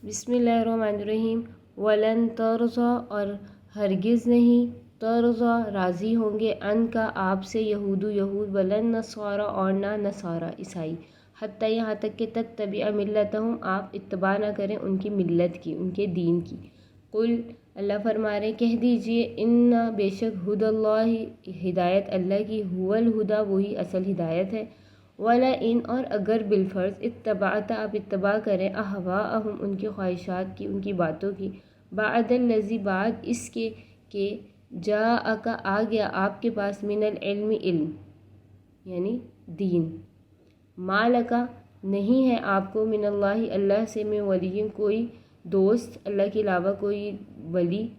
बिस्मिल्लाहिर्रहमानिर्रहीम। वलन तरज़ा, और हरगिज़ नहीं, तरज़ा राज़ी होंगे, अन का आपसे, यहूद वलन नसारा, और ना नसारा ईसाई, हत्ता यहाँ तक कि तत्तबिअ मिल्लतहुम, आप इत्तबा ना करें उनकी मिल्लत की, उनके दीन की। कुल, अल्लाह फरमा रहे कह दीजिए, इन्ना बेशक हुदल्लाहि, हिदायत अल्लाह की, हुवल हुदा, वही असल हिदायत है। वला इन, और अगर बिलफ़र्ज़ इत्तबाअता, आप इत्तबा करें, अहवाअहुम, उनकी ख्वाहिशात की, उनकी बातों की, बादल्लज़ी, बाद इसके के जाअका, आ गया आपके पास, मिनल इल्मी, इल्म यानी दीन, मालका, नहीं है आपको, मिनल्लाहि, अल्लाह से, में वलिय्युन, कोई दोस्त, अल्लाह के अलावा कोई वली,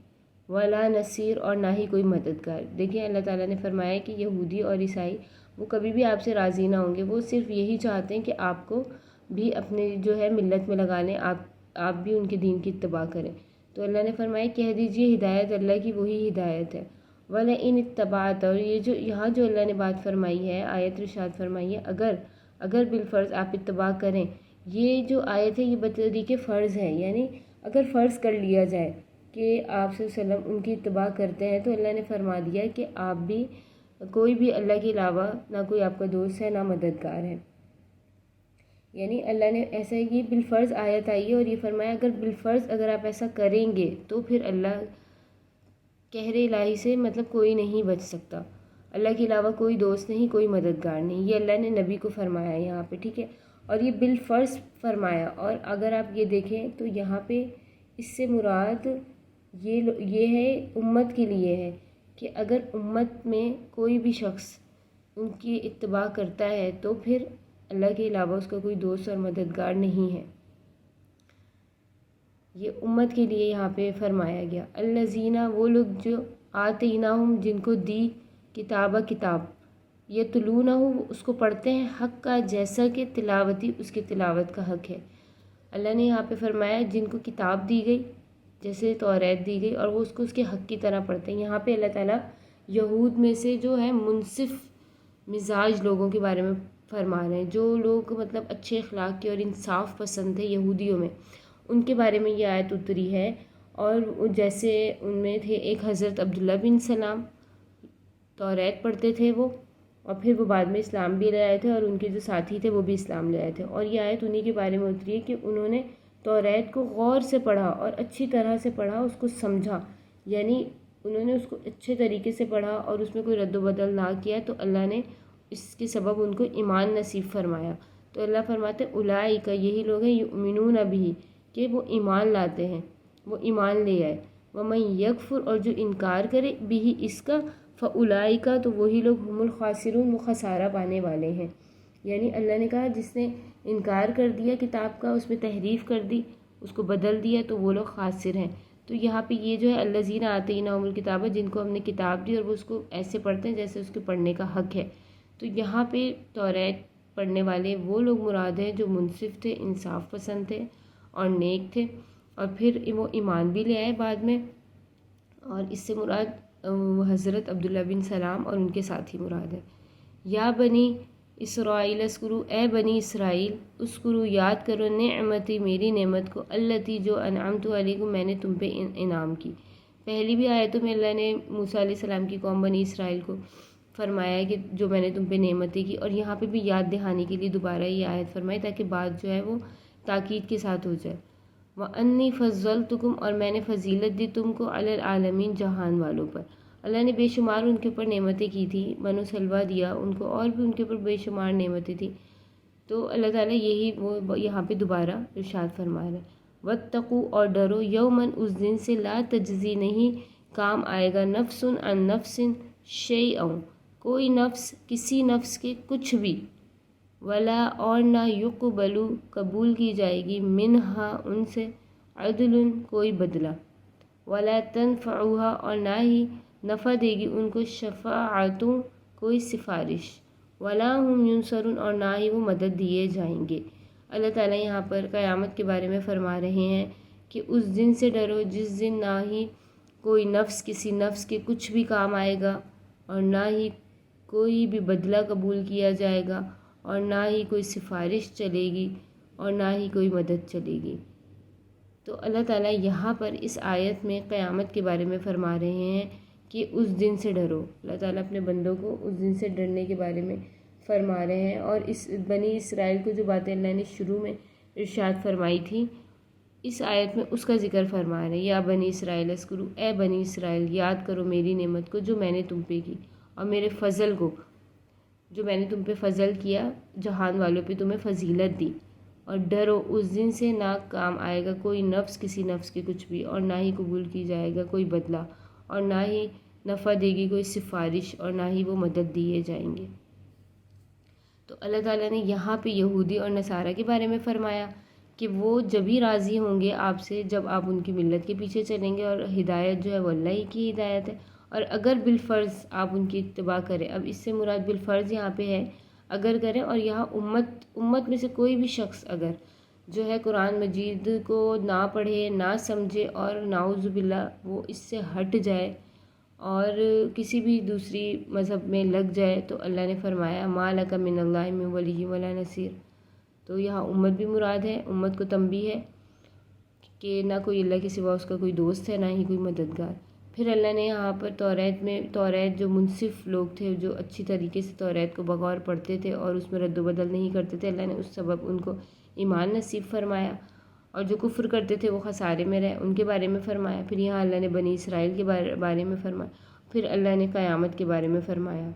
वला नसीर, और ना ही कोई मददगार। देखिए अल्लाह ताला ने फरमाया कि यहूदी और ईसाई वो कभी भी आपसे राज़ी ना होंगे, वो सिर्फ यही चाहते हैं कि आपको भी अपने जो है मिल्लत में लगा लें, आप भी उनके दीन की इत्तबा करें। तो अल्लाह ने फरमाया कह दीजिए, हिदायत अल्लाह की वही हिदायत है। वला इन इत्तबाअत, और ये जो यहाँ जो अल्लाह ने बात फरमाई है, आयत इरशाद फरमाई है, अगर बिलफ़र्ज़ आप इत्तबा करें, ये जो आयत है ये बता दी कि फ़र्ज़ है, यानी अगर फ़र्ज़ कर लिया जाए कि आप सल्लल्लाहु उनकी इत्तबा करते हैं, तो अल्लाह ने फरमा दिया कि आप भी, कोई भी अल्लाह के अलावा ना कोई आपका दोस्त है, ना मददगार है। यानी अल्लाह ने ऐसा है कि बिलफ़र्ज़ आयत आई है और ये फरमाया अगर बिलफ़र्ज़ अगर आप ऐसा करेंगे तो फिर अल्लाह कहरे इलाही से मतलब कोई नहीं बच सकता, अल्लाह के अलावा कोई दोस्त नहीं, कोई मददगार नहीं। ये अल्लाह ने नबी को फरमाया है यहाँ पे, ठीक है। और ये बिलफ़र्ज़ फरमाया, और अगर आप ये देखें तो यहाँ पे इससे मुराद ये है उम्मत के लिए है कि अगर उम्मत में कोई भी शख्स उनकी इत्तबा करता है तो फिर अल्लाह के अलावा उसका कोई दोस्त और मददगार नहीं है। ये उम्मत के लिए यहाँ पे फरमाया गया। अल्लज़ीना, वो लोग जो आतीनाहुम, जिनको दी किताब, ये तुलूनहु, उसको पढ़ते हैं, हक़ का, जैसा कि तिलावती, उसके तिलावत का हक़ है। अल्लाह ने यहाँ पे फरमाया जिनको किताब दी गई, जैसे तौरात दी गई, और वो उसको उसके हक़ की तरह पढ़ते हैं। यहाँ पे अल्लाह ताला यहूद में से जो है मुनसिफ़ मिजाज लोगों के बारे में फरमा रहे हैं, जो लोग मतलब अच्छे अखलाक के और इंसाफ पसंद थे यहूदियों में, उनके बारे में ये आयत उतरी है। और जैसे उनमें थे एक हज़रत अब्दुल्ला बिन सलाम, तौरात पढ़ते थे वो, और फिर वो बाद में इस्लाम भी ले आए थे, और उनके जो साथी थे वो भी इस्लाम ले आए थे। और ये आयत उन्हीं के बारे में उतरी है कि उन्होंने तौरात को गौर से पढ़ा और अच्छी तरह से पढ़ा, उसको समझा, यानी उन्होंने उसको अच्छे तरीके से पढ़ा और उसमें कोई रद्द बदल ना किया, तो अल्लाह ने इसके सबब उनको ईमान नसीब फरमाया। तो अल्लाह फरमाते उलाइका, यही लोग हैं, युमिनून बिही, कि वो ईमान लाते हैं, वो ईमान ले आए। वमन यकफुर, और जो इनकार करे, बिही, इसका, फ़उलाइका, तो वही लोग हुमुल खासिरून, वो खसारा पाने वाले हैं। यानी अल्लाह ने कहा जिसने इनकार कर दिया किताब का, उसमें तहरीफ़ कर दी, उसको बदल दिया, तो वो लोग खासिर हैं। तो यहाँ पे ये जो है अल्लज़ीना आतीनाहुमुल किताब, जिनको हमने किताब दी और वो उसको ऐसे पढ़ते हैं जैसे उसके पढ़ने का हक़ है। तो यहाँ पे तौरात पढ़ने वाले वो लोग मुराद हैं जो मुनसिफ़ थे, इंसाफ पसंद थे और नेक थे, और फिर वो ईमान भी ले आए बाद में। और इससे मुराद हज़रत अब्दुल्ला बिन सलाम और उनके साथी मुराद है। या बनी इसराइल अस्कुरू, ए बनी इसराइल, उसकुरू, याद करो, नेमती, मेरी नेमत को, अल्लती, जो अनअमतु अलैकुम, मैंने तुम पे इनाम की। पहली भी आयतों में अल्लाह ने मूसा अलैहिस्सलाम की कौम बनी इसराइल को फरमाया कि जो मैंने तुम पे नेमतें की, और यहाँ पे भी याद दहानी के लिए दोबारा ये आयत फरमाई ताकि बात जो है वो ताकीद के साथ हो जाए। व अन्नी फ़ज़्ज़लतुकुम, और मैंने फ़जीलत दी तुमको, अलल आलमीन, जहान वालों पर। अल्लाह ने बेशुमार उनके ऊपर नेमतें की थी, बनो सलवा दिया उनको, और भी उनके ऊपर बेशुमार नेमतें थी। तो अल्लाह ताला यही वो यहाँ पे दोबारा इरशाद फरमा रहे हैं, वत्तकू, और डरो, यौमन, उस दिन से, ला तजज़ी, नहीं काम आएगा, नफ्सुन अन नफ्सिन शैअन, कोई नफ्स किसी नफ्स के कुछ भी, वला, और ना, युक़बलु, कबूल की जाएगी, मिनहा, उनसे, अदलुन, कोई बदला, वला तनफ़उहा, और ना ही नफ़ा देगी उनको, शफ़ाअतुन, कोई सिफारिश, वला हुम युनसरुन, और ना ही वो मदद दिए जाएंगे। अल्लाह ताला यहाँ पर क़यामत के बारे में फ़रमा रहे हैं कि उस दिन से डरो जिस दिन ना ही कोई नफ्स किसी नफ्स के कुछ भी काम आएगा, और ना ही कोई भी बदला कबूल किया जाएगा, और ना ही कोई सिफारिश चलेगी, और ना ही कोई मदद चलेगी। تو اللہ تعالیٰ یہاں پر اس آیت میں قیامت کے بارے میں فرما رہے ہیں کہ اس دن سے ڈرو. اللہ تعالیٰ اپنے بندوں کو اس دن سے ڈرنے کے بارے میں فرما رہے ہیں. اور اس بنی اسرائیل کو جو باتیں اللہ نے شروع میں ارشاد فرمائی تھی اس آیت میں اس کا ذکر فرما رہے ہیں. یا بنی اسرائیل اذکروا، اے بنی اسرائیل یاد کرو میری نعمت کو جو میں نے تم پہ کی، اور میرے فضل کو جو میں نے تم پہ فضل کیا، جہان والوں پہ تمہیں فضیلت دی. اور ڈرو اس دن سے نہ کام آئے گا کوئی نفس کسی نفس کے کچھ بھی، اور نہ ہی قبول کی جائے گا کوئی بدلہ، اور نہ ہی نفع دے گی کوئی سفارش، اور نہ ہی وہ مدد دیے جائیں گے. تو اللہ تعالیٰ نے یہاں پہ یہودی اور نصارہ کے بارے میں فرمایا کہ وہ جب ہی راضی ہوں گے آپ سے جب آپ ان کی ملت کے پیچھے چلیں گے، اور ہدایت جو ہے وہ اللہ ہی کی ہدایت ہے. اور اگر بالفرض آپ ان کی اتباع کریں، اب اس سے مراد بالفرض یہاں پہ ہے اگر کریں، اور یہاں امت میں سے کوئی بھی شخص اگر جو ہے قرآن مجید کو نہ پڑھے، نہ سمجھے، اور نعوذ باللہ وہ اس سے ہٹ جائے اور کسی بھی دوسری مذہب میں لگ جائے، تو اللہ نے فرمایا ما لک من اللہ من ولی ولا نصیر. تو یہاں امت بھی مراد ہے. امت کو تنبیہ ہے کہ نہ کوئی اللہ کے سوا اس کا کوئی دوست ہے، نہ ہی کوئی مددگار. پھر اللہ نے یہاں پر توریت جو منصف لوگ تھے، جو اچھی طریقے سے توریت کو بغور پڑھتے تھے اور اس میں رد و بدل نہیں کرتے تھے، اللہ نے اس سبب ان کو ایمان نصیب فرمایا. اور جو کفر کرتے تھے وہ خسارے میں رہے، ان کے بارے میں فرمایا. پھر یہاں اللہ نے بنی اسرائیل کے بارے میں فرمایا. پھر اللہ نے قیامت کے بارے میں فرمایا.